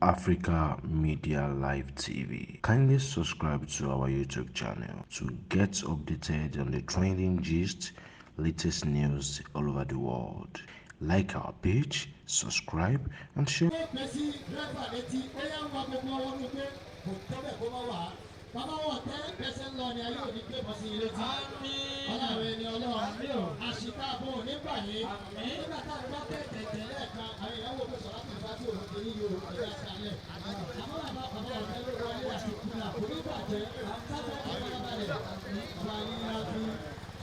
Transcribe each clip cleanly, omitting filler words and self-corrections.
Africa Media Live TV. Kindly subscribe to our YouTube channel to get updated on the trending gist, latest news all over the world. Like our page, subscribe, and share. Bàbá wọn tẹ́ pẹ́sẹ́ ń lọ ni ayé òní pé bọ́ sí ilé tí. Ọlọ́run ẹni ọlọ́run. Àṣìká àbò nígbà yìí. Nígbà táwọn bá tẹ̀ tẹ̀tẹ̀ lẹ́ẹ̀kan, àwọn ìyàwó tó sọ̀rọ̀ tó bá tí òun ti ní yóò ọjọ́ àṣálẹ̀. Àmọ́ bàbá wọn tẹ́ ló wọlé àti kúnlá kò ní bàjẹ́. Sábà ọ̀pọ̀lọpàlẹ̀ bàbá yín á fi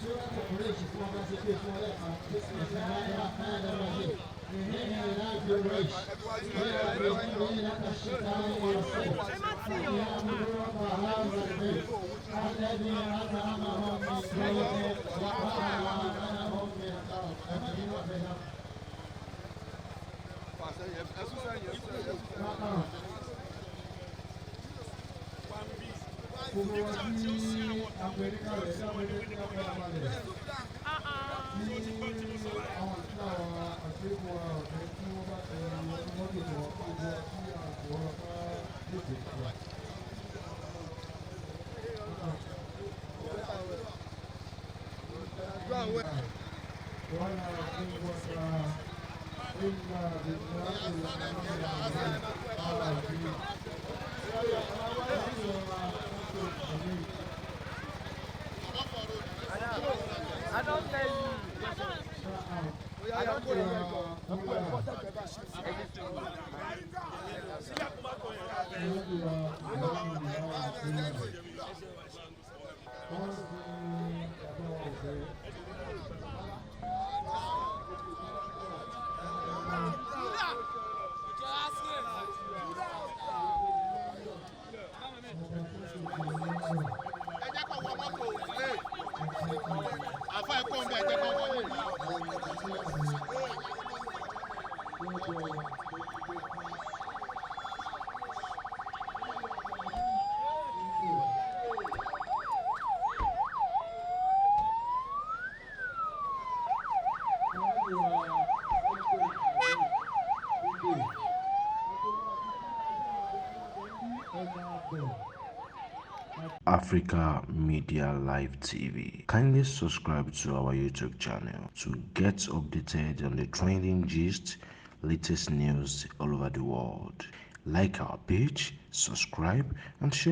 ṣúra kòkòrò ìṣìfún ọba ṣe pé fún ọlẹ́kan. Ìṣẹ̀lẹ̀ ayé àkáyà lọ́wọ́ الذي أطعمهم من جوع وآمنهم من خوف. I don't tell you. I don't tell you. Africa Media Live TV. Kindly subscribe to our YouTube channel to get updated on the trending gist, latest news all over the world. Like our page, subscribe, and share.